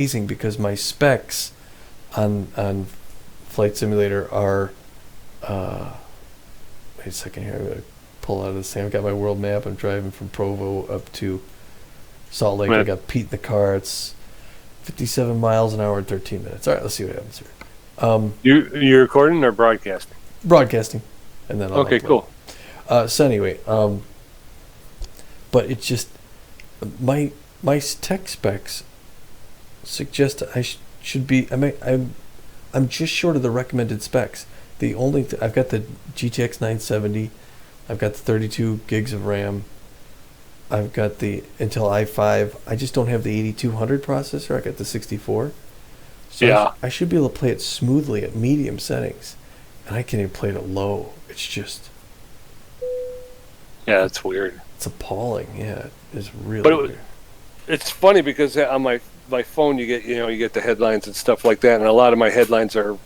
amazing because my specs on Flight Simulator are. Wait a second here. I'm gonna pull out of this thing. I've got my world map. I'm driving from Provo up to Salt Lake. Right. I got Pete in the car. It's 57 miles an hour and 13 minutes. All right, let's see what happens here. You're recording or broadcasting? Broadcasting, and then I'll Okay, upload. cool. So anyway, but it's just my tech specs suggest I should be. I'm just short of the recommended specs. The only I've got the GTX 970, I've got the 32 gigs of RAM, I've got the Intel i5. I just don't have the 8200 processor. I got the 64. So Yeah. I should be able to play it smoothly at medium settings, and I can't even play it at low. It's just Yeah, that's weird. it's appalling. Yeah, it's really But weird. it's funny because on my phone you get the headlines and stuff like that, and a lot of my headlines are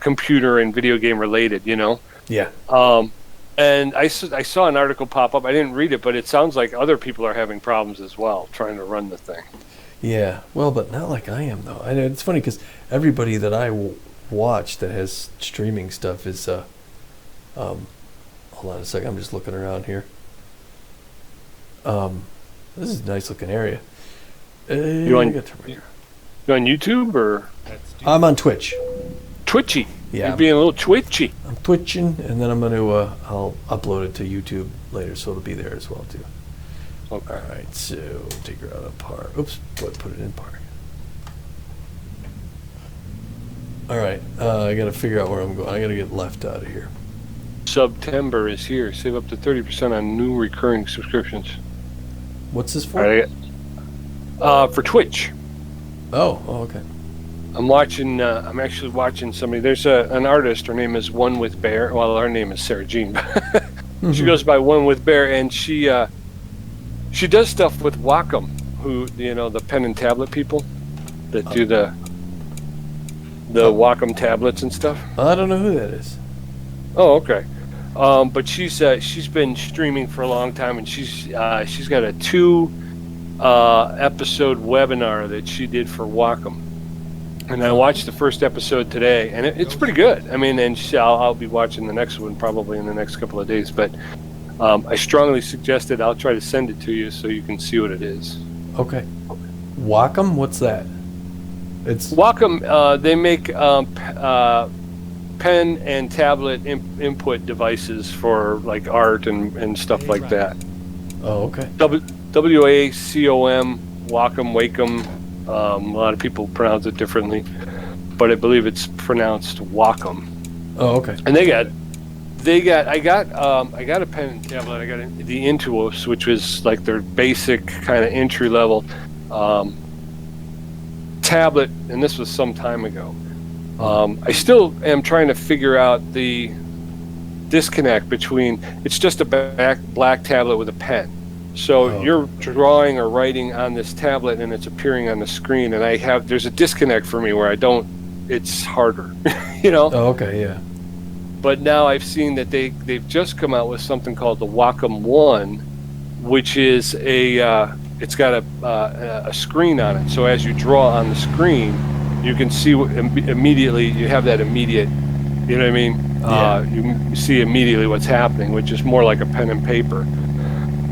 computer and video game related. Yeah. And I saw an article pop up. I didn't read it, but it sounds like other people are having problems as well trying to run the thing. Yeah, well, but not like I am though. I know it's funny because everybody that I watch that has streaming stuff is hold on a second. I'm just looking around here. This is a nice looking area. You on YouTube or I'm on Twitch. Twitchy? Yeah. You're being a little twitchy. I'm twitching, and then I'm going to I'll upload it to YouTube later, so it'll be there as well too. Okay. All right, so take her out of park. Oops, what? Put it in park. All right, I got to figure out where I'm going. I got to get left out of here. September is here. Save up to 30% on new recurring subscriptions. What's this for? For Twitch. Oh, okay. I'm actually watching somebody. There's an artist. Her name is One with Bear. Well, her name is Sarah Jean. She goes by One with Bear, and she does stuff with Wacom, who the pen and tablet people that do the Wacom tablets and stuff. I don't know who that is. Oh, okay. But she's been streaming for a long time, and she's got a 2 episode webinar that she did for Wacom. And I watched the first episode today, and it's pretty good. I mean, and I'll be watching the next one probably in the next couple of days. But I strongly suggested I'll try to send it to you so you can see what it is. Okay. Wacom? What's that? It's Wacom. They make pen and tablet input devices for like art and stuff like that. Oh, okay. WACOM, Wacom. A lot of people pronounce it differently, but I believe it's pronounced Wacom. Oh, okay. And I got a pen and tablet. I got the Intuos, which was like their basic kind of entry level tablet, and this was some time ago. I still am trying to figure out the disconnect between it's just a black tablet with a pen. So you're drawing or writing on this tablet and it's appearing on the screen, and there's a disconnect for me where it's harder, Oh, okay, yeah. But now I've seen that they've just come out with something called the Wacom One, which is it's got a screen on it. So as you draw on the screen, you can see immediately, you have that immediate, you know what I mean? Yeah. You see immediately what's happening, which is more like a pen and paper.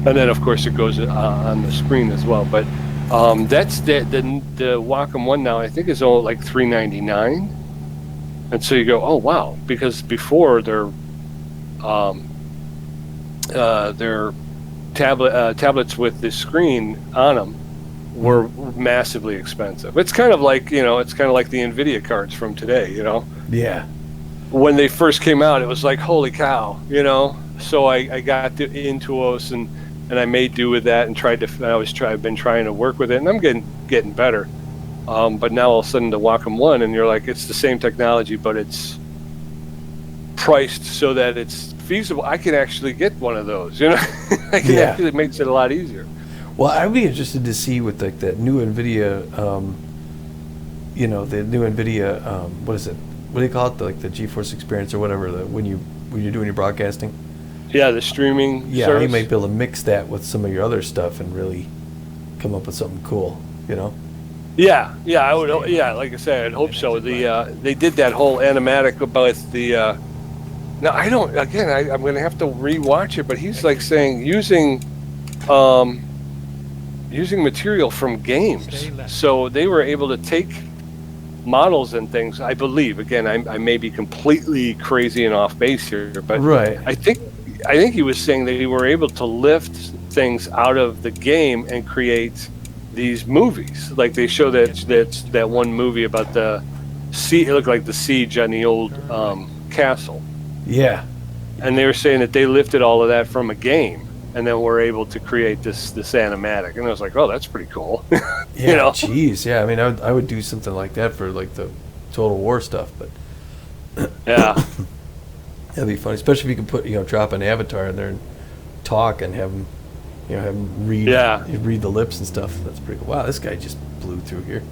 And then, of course, it goes on the screen as well. But that's the Wacom One now, I think, is only like $399. And so you go, oh, wow. Because before their tablets with the screen on them were massively expensive. It's kind of like, the NVIDIA cards from today, Yeah. When they first came out, it was like, holy cow, So I got the Intuos and I made do with that and I've been trying to work with it, and I'm getting better. But now all of a sudden the Wacom One, and you're like, it's the same technology, but it's priced so that it's feasible. I can actually get one of those, It makes it a lot easier. Well, I'd be interested to see with like that new NVIDIA, the new NVIDIA, what is it? What do they call it? Like the GeForce Experience or whatever, when you're doing your broadcasting? Yeah, the streaming service. You service. might be able to mix that with some of your other stuff and really come up with something cool, Yeah, I would. Yeah, like I said, I'd hope so. They did that whole animatic about the. Now I don't. Again, I'm going to have to rewatch it. But he's like saying um, using material from games. So they were able to take models and things. I believe. Again, I may be completely crazy and off base here, but Right. I think he was saying that they were able to lift things out of the game and create these movies. Like they show that one movie about the it looked like the siege on the old castle, Yeah. and they were saying that they lifted all of that from a game and then were able to create this animatic. And I was like, oh, that's pretty cool. Yeah. You know? Jeez. Yeah. I mean, I would do something like that for like the Total War stuff, but Yeah. that'd be funny, especially if you can drop an avatar in there and talk and have him, have him read the lips and stuff. That's pretty cool. Wow, this guy just blew through here.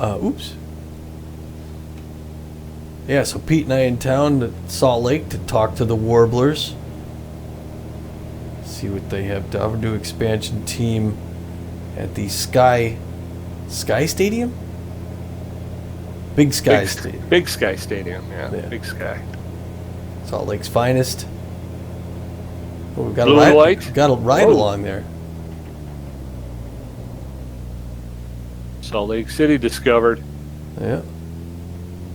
Oops. Yeah, so Pete and I in town at Salt Lake to talk to the Warblers. See what they have to offer. New expansion team at the Sky Stadium? Big Sky Stadium. Big Sky Stadium, yeah. Big Sky. Salt Lake's finest. Oh, we've got Blue and white? Got a ride along there. Salt Lake City discovered. Yeah.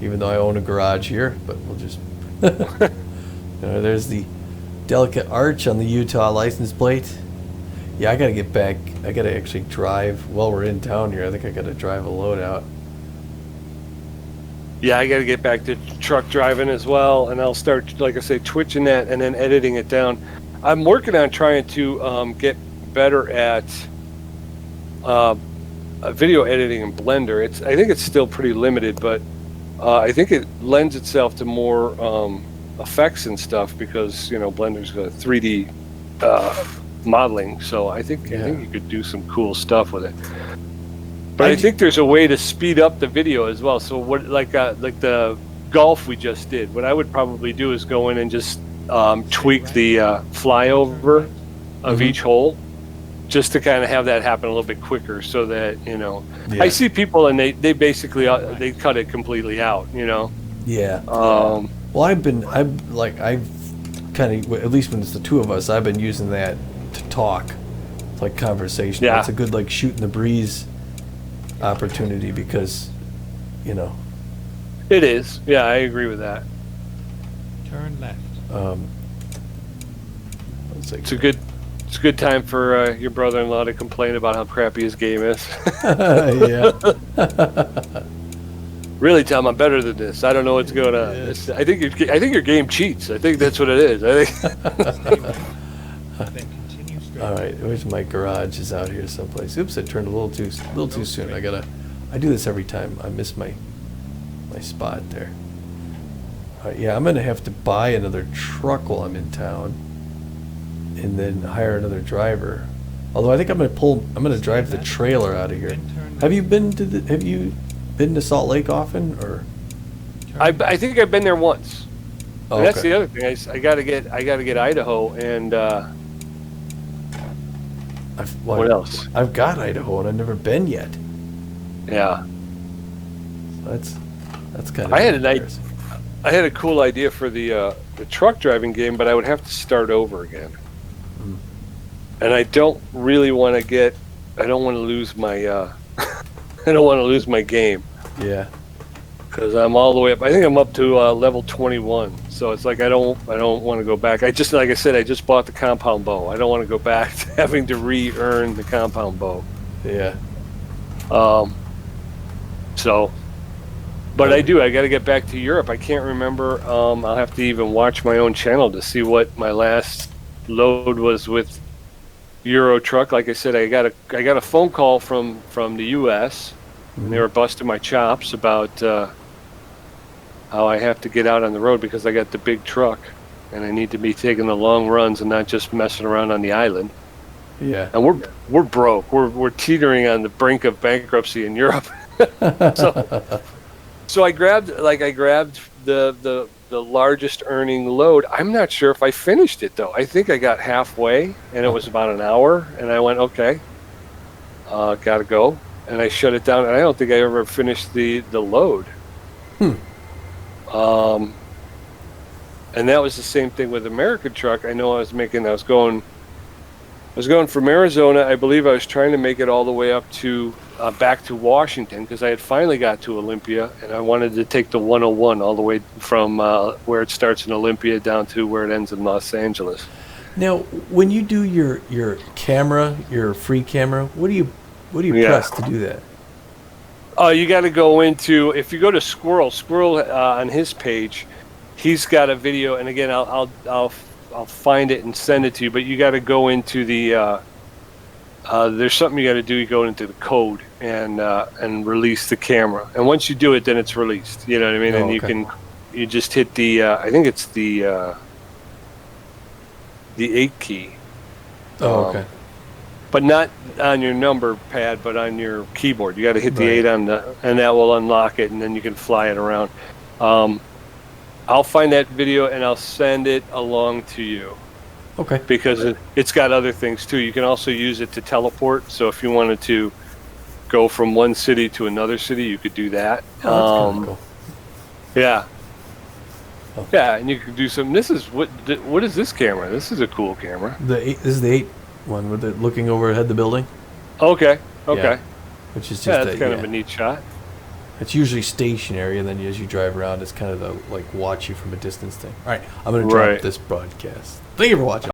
Even though I own a garage here, but we'll just... there's the delicate arch on the Utah license plate. Yeah, I got to get back. I got to actually drive while we're in town here. I think I got to drive a load out. Yeah, I got to get back to truck driving as well, and I'll start, like I say, twitching that and then editing it down. I'm working on trying to get better at video editing in Blender. I think it's still pretty limited, but I think it lends itself to more effects and stuff because Blender's got 3D modeling. So I think you could do some cool stuff with it. But I think there's a way to speed up the video as well. So what, like the golf we just did, what I would probably do is go in and just tweak the flyover of each hole, just to kind of have that happen a little bit quicker, so that I see people and they basically they cut it completely out. Yeah. Well, I've kind of, at least when it's the two of us, I've been using that to talk, it's like conversation. Yeah. It's a good like shooting the breeze opportunity because, It is. Yeah, I agree with that. Turn left. It's a good time for your brother-in-law to complain about how crappy his game is. Yeah. Really, Tom, I'm better than this. I don't know what's going on. Yes. I think your game cheats. I think that's what it is. I think. Then continue straight. All right, where's my garage? Is out here someplace. Oops, I turned a little too soon. I do this every time. I miss my spot there. All right, yeah, I'm gonna have to buy another truck while I'm in town, and then hire another driver. Although I think I'm gonna drive the trailer out of here. Have you been to Salt Lake often, or? I think I've been there once. Oh, And that's okay. the other thing. I gotta get Idaho and what else? I've got Idaho and I've never been yet. Yeah. That's kind of. I had a cool idea for the truck driving game, but I would have to start over again. Mm. And I don't really want to I don't want to lose my I don't want to lose my game. Yeah. Because I'm all the way up. I think I'm up to level 21. So it's like I don't want to go back. Like I said, I just bought the compound bow. I don't want to go back to having to re-earn the compound bow. Yeah. But I got to get back to Europe. I can't remember. I'll have to even watch my own channel to see what my last load was with Euro Truck. Like I said, I got a phone call from the U.S. and they were busting my chops about how I have to get out on the road because I got the big truck and I need to be taking the long runs and not just messing around on the island. Yeah. And we're broke. We're teetering on the brink of bankruptcy in Europe. So I grabbed the largest earning load. I'm not sure if I finished it though. I think I got halfway and it was about an hour and I went, okay, gotta go. and I shut it down, and I don't think I ever finished the load. And that was the same thing with American Truck. I know I was going from Arizona. I believe I was trying to make it all the way up to back to Washington, because I had finally got to Olympia, and I wanted to take the 101 all the way from where it starts in Olympia down to where it ends in Los Angeles. Now, when you do your camera, your free camera, what do you press to do that? You got to go into, if you go to Squirrel on his page, he's got a video, and again, I'll find it and send it to you. But you got to go into the there's something you got to do. You go into the code and release the camera, and once you do it, then it's released. You know what I mean? Oh, and okay. you just hit the I think it's the 8 key. Oh, okay. But not on your number pad, but on your keyboard. You got to hit the Right. 8 and that will unlock it, and then you can fly it around. I'll find that video and I'll send it along to you, Okay. because it's got other things too. You can also use it to teleport. So if you wanted to go from one city to another city, you could do that. Oh, that's kind of cool. Yeah. Oh. Yeah, and you could do some. This is what is this camera? This is a cool camera. This is the 8 one with it looking overhead the building. Okay. Yeah. Which is just Yeah, that's kind of a neat shot. It's usually stationary, and then as you drive around, it's kind of the like watch you from a distance thing. All right, I'm going to drop Right. this broadcast. Thank you for watching.